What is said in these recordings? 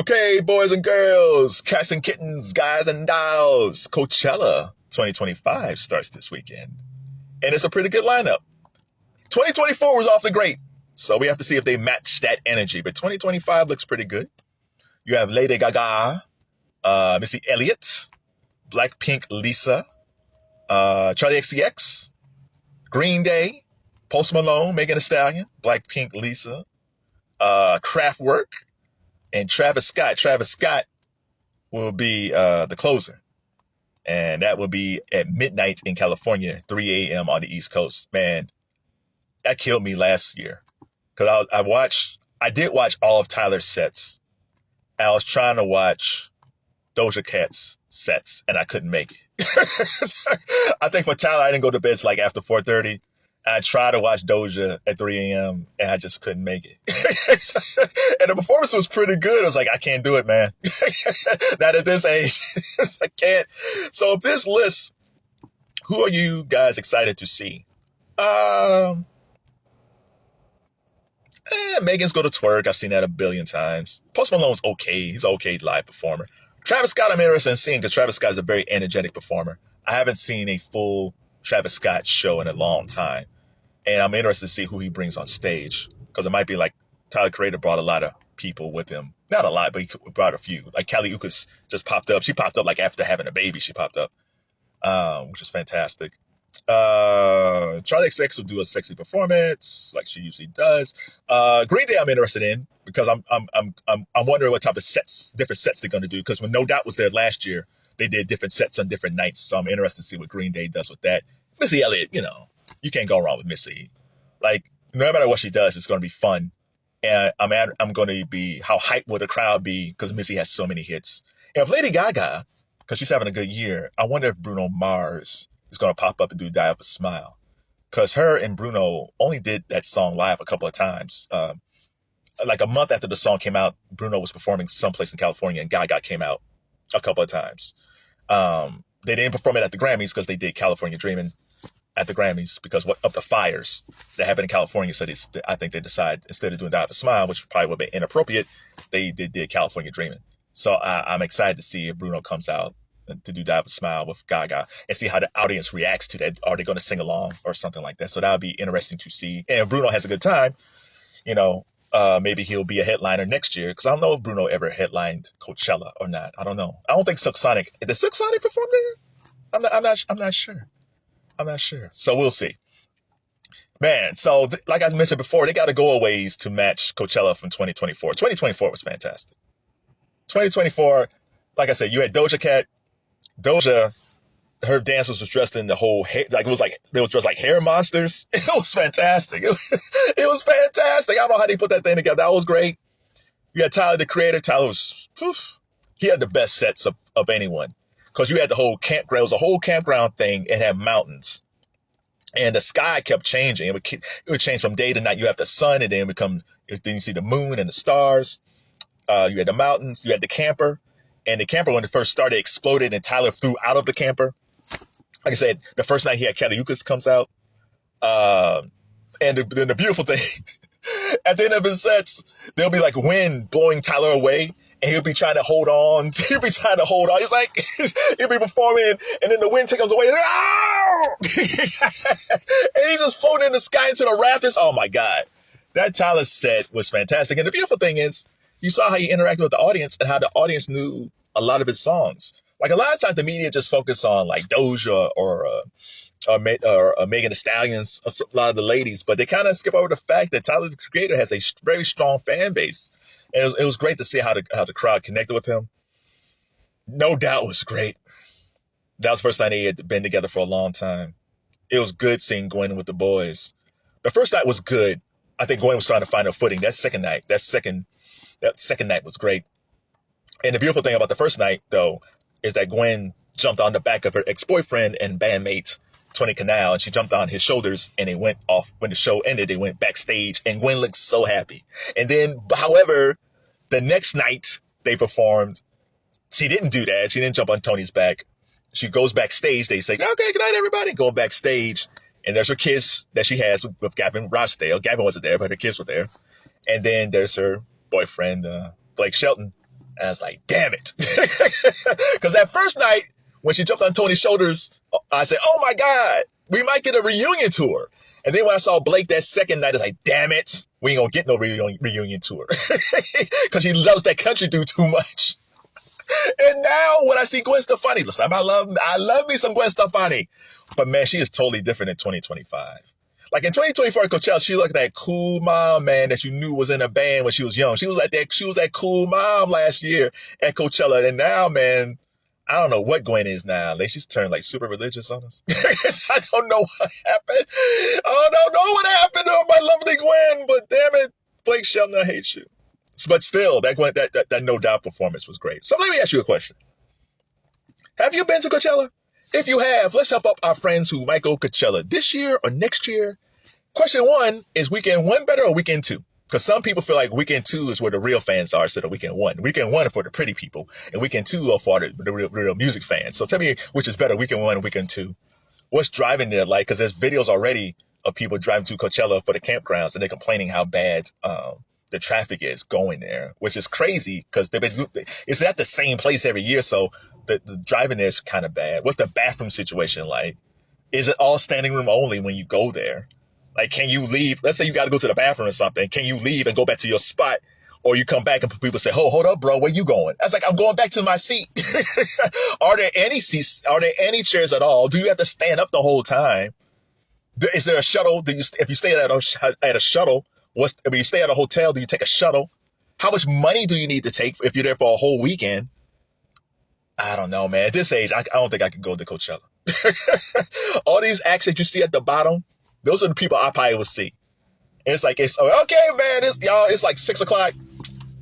Okay, boys and girls, cats and kittens, guys and dolls, Coachella 2025 starts this weekend. And it's a pretty good lineup. 2024 was awfully great, so we have to see if they match that energy. But 2025 looks pretty good. You have Lady Gaga, Missy Elliott, BLACKPINK Lisa, Charlie XCX, Green Day, Post Malone, Megan Thee Stallion, BLACKPINK Lisa, Kraftwerk, and Travis Scott. Travis Scott will be the closer. And that will be at midnight in California, 3 a.m. on the East Coast. Man, that killed me last year. Because I did watch all of Tyler's sets. And I was trying to watch Doja Cat's sets, and I couldn't make it. I think for Tyler, I didn't go to bed like after 4:30. I tried to watch Doja at 3 a.m. and I just couldn't make it. And the performance was pretty good. I was like, I can't do it, man. Not at this age. I can't. So this list, who are you guys excited to see? Megan's Go to Twerk. I've seen that a billion times. Post Malone's okay. He's an okay live performer. Travis Scott, I'm interested in seeing because Travis Scott is a very energetic performer. I haven't seen a full Travis Scott show in a long time. And I'm interested to see who he brings on stage. Because it might be like Tyler Creator brought a lot of people with him. Not a lot, but he brought a few. Like Kali Uchis just popped up. She popped up like after having a baby, she popped up. Which is fantastic. Charlie XCX will do a sexy performance like she usually does. Green Day I'm interested in because I'm wondering what type of different sets they're going to do. Because when No Doubt was there last year, they did different sets on different nights. So I'm interested to see what Green Day does with that. Missy Elliott, you can't go wrong with Missy. Like, no matter what she does, it's going to be fun. And I'm going to be, how hyped will the crowd be? Because Missy has so many hits. And if Lady Gaga, because she's having a good year, I wonder if Bruno Mars is going to pop up and do Die With a Smile. Because her and Bruno only did that song live a couple of times. Like a month after the song came out, Bruno was performing someplace in California and Gaga came out a couple of times. They didn't perform it at the Grammys because they did California Dreamin' at the Grammys because of the fires that happened in California. So I think they decided instead of doing Die With a Smile, which probably would have been inappropriate, they did California Dreamin'. So I'm excited to see if Bruno comes out to do Die With a Smile with Gaga and see how the audience reacts to that. Are they going to sing along or something like that? So that would be interesting to see. And if Bruno has a good time, maybe he'll be a headliner next year because I don't know if Bruno ever headlined Coachella or not. I don't know. I don't think Silk Sonic. Did Silk Sonic perform there? I'm not sure. I'm not sure. So we'll see. Man, so like I mentioned before, they got to go a ways to match Coachella from 2024. 2024 was fantastic. 2024, like I said, you had Doja Cat. Doja, her dancers was dressed in the whole hair, like it was like they were dressed like hair monsters. It was fantastic. It was fantastic. I don't know how they put that thing together. That was great. You had Tyler, the Creator. Tyler was, he had the best sets of anyone because you had the whole campground. It was a whole campground thing. It had mountains, and the sky kept changing. It would change from day to night. You have the sun, and then then you see the moon and the stars. You had the mountains. You had the camper. And the camper, when it first started, exploded, and Tyler flew out of the camper. Like I said, the first night he had Kali Uchis comes out. And then the beautiful thing, at the end of his sets, there'll be like wind blowing Tyler away, and he'll be trying to hold on. He's like, he'll be performing, and then the wind takes him away. And he's just floating in the sky into the rafters. Oh my God. That Tyler set was fantastic. And the beautiful thing is, you saw how he interacted with the audience and how the audience knew a lot of his songs. Like a lot of times the media just focus on like Doja or Megan Thee Stallion, a lot of the ladies, but they kind of skip over the fact that Tyler, the Creator, has a very strong fan base. And it was great to see how the crowd connected with him. No Doubt was great. That was the first time they had been together for a long time. It was good seeing Gwen with the boys. The first night was good. I think Gwen was trying to find her footing. That second night was great. And the beautiful thing about the first night, though, is that Gwen jumped on the back of her ex-boyfriend and bandmate, Tony Kanal, and she jumped on his shoulders, and they went off. When the show ended, they went backstage, and Gwen looked so happy. And then, however, the next night they performed, she didn't do that. She didn't jump on Tony's back. She goes backstage. They say, okay, good night, everybody. Go backstage. And there's her kiss that she has with Gavin Rossdale. Gavin wasn't there, but her kids were there. And then there's her boyfriend, Blake Shelton, And I was like, damn it. Because that first night, when she jumped on Tony's shoulders, I said, oh my God, we might get a reunion tour. And then when I saw Blake that second night, I was like, damn it, we ain't gonna get no reunion tour. Because she loves that country dude too much. And now when I see Gwen Stefani, listen, I love me some Gwen Stefani. But man, she is totally different in 2025. Like in 2024 at Coachella, she looked like that cool mom, man, that you knew was in a band when she was young. She was that cool mom last year at Coachella. And now, man, I don't know what Gwen is now. Like she's turned like super religious on us. I don't know what happened. I don't know what happened to my lovely Gwen, but damn it, Blake Shelton, I hate you. But still, that No Doubt performance was great. So let me ask you a question. Have you been to Coachella? If you have, let's help up our friends who might go Coachella this year or next year. Question one, is weekend one better or weekend two? Because some people feel like weekend two is where the real fans are instead of weekend one. Weekend one is for the pretty people, and weekend two are for the real music fans. So tell me which is better, weekend one or weekend two. What's driving there? Like, because there's videos already of people driving to Coachella for the campgrounds, and they're complaining how bad the traffic is going there, which is crazy because it's at the same place every year. So the driving there is kind of bad. What's the bathroom situation like? Is it all standing room only when you go there? Like, can you leave? Let's say you got to go to the bathroom or something. Can you leave and go back to your spot? Or you come back and people say, oh, hold up, bro, where you going? I was like, I'm going back to my seat. Are there any seats? Are there any chairs at all? Do you have to stand up the whole time? Is there a shuttle? If you stay at a shuttle, you stay at a hotel, do you take a shuttle? How much money do you need to take if you're there for a whole weekend? I don't know, man. At this age, I don't think I could go to Coachella. All these acts that you see at the bottom, those are the people I probably would see. And it's like, okay, man, it's like 6 o'clock.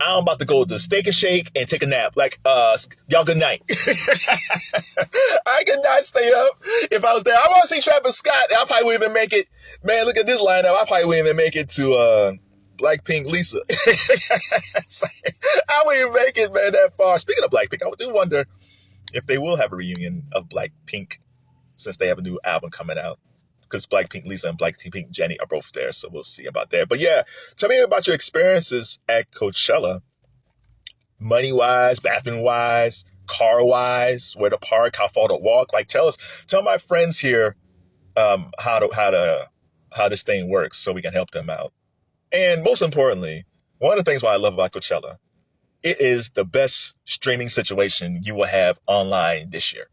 I'm about to go to Steak and Shake and take a nap. Like, y'all good night. I could not stay up if I was there. I want to see Travis Scott. I probably wouldn't even make it. Man, look at this lineup. I probably wouldn't even make it to BLACKPINK Lisa. I wouldn't even make it, man, that far. Speaking of BLACKPINK, I do wonder if they will have a reunion of BLACKPINK since they have a new album coming out. Because BLACKPINK Lisa and BLACKPINK Jennie are both there, so we'll see about that. But yeah, tell me about your experiences at Coachella. Money-wise, bathroom-wise, car-wise, where to park, how far to walk. Like, tell my friends here how this thing works so we can help them out. And most importantly, one of the things why I love about Coachella, it is the best streaming situation you will have online this year.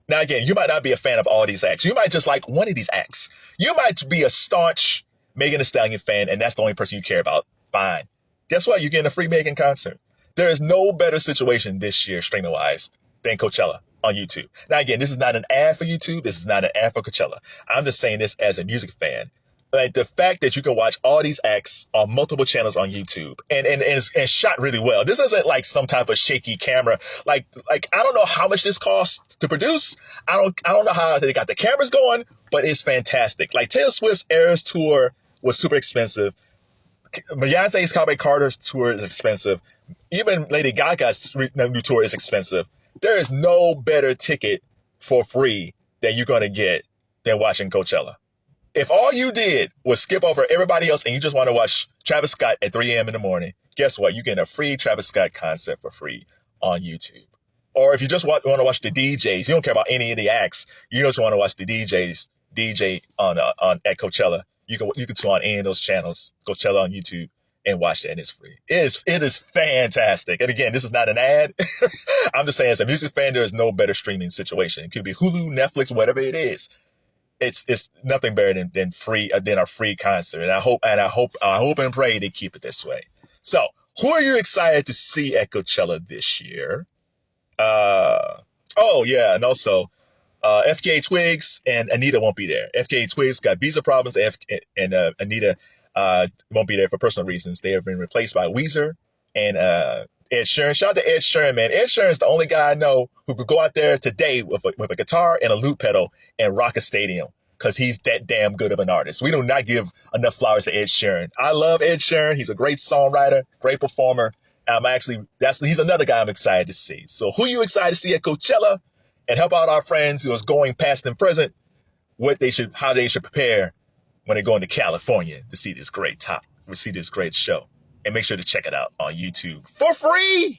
Now, again, you might not be a fan of all these acts. You might just like one of these acts. You might be a staunch Megan Thee Stallion fan, and that's the only person you care about. Fine. Guess what? You're getting a free Megan concert. There is no better situation this year, streaming-wise, than Coachella on YouTube. Now, again, this is not an ad for YouTube. This is not an ad for Coachella. I'm just saying this as a music fan. Like the fact that you can watch all these acts on multiple channels on YouTube and shot really well. This isn't like some type of shaky camera. Like I don't know how much this costs to produce. I don't know how they got the cameras going, but it's fantastic. Like Taylor Swift's Eras tour was super expensive. Beyonce's Cowboy Carter's tour is expensive. Even Lady Gaga's new tour is expensive. There is no better ticket for free that you're going to get than watching Coachella. If all you did was skip over everybody else and you just want to watch Travis Scott at 3 a.m. in the morning, guess what? You get a free Travis Scott concert for free on YouTube. Or if you just want to watch the DJs, you don't care about any of the acts, you just want to watch the DJ on at Coachella, you can tune on any of those channels, Coachella on YouTube, and watch that, and it's free. It is fantastic. And again, this is not an ad. I'm just saying, as a music fan, there is no better streaming situation. It could be Hulu, Netflix, whatever it is. It's nothing better than a free concert. And I hope and pray they keep it this way. So who are you excited to see at Coachella this year? And also FKA Twigs and Anita won't be there. FKA Twigs got visa problems, and Anita won't be there for personal reasons. They have been replaced by Weezer and Ed Sheeran. Shout out to Ed Sheeran, man. Ed Sheeran is the only guy I know who could go out there today with a guitar and a loop pedal and rock a stadium because he's that damn good of an artist. We do not give enough flowers to Ed Sheeran. I love Ed Sheeran. He's a great songwriter, great performer. He's another guy I'm excited to see. So who are you excited to see at Coachella? And help out our friends who is going past and present, how they should prepare when they're going to California to see this great show. And make sure to check it out on YouTube for free.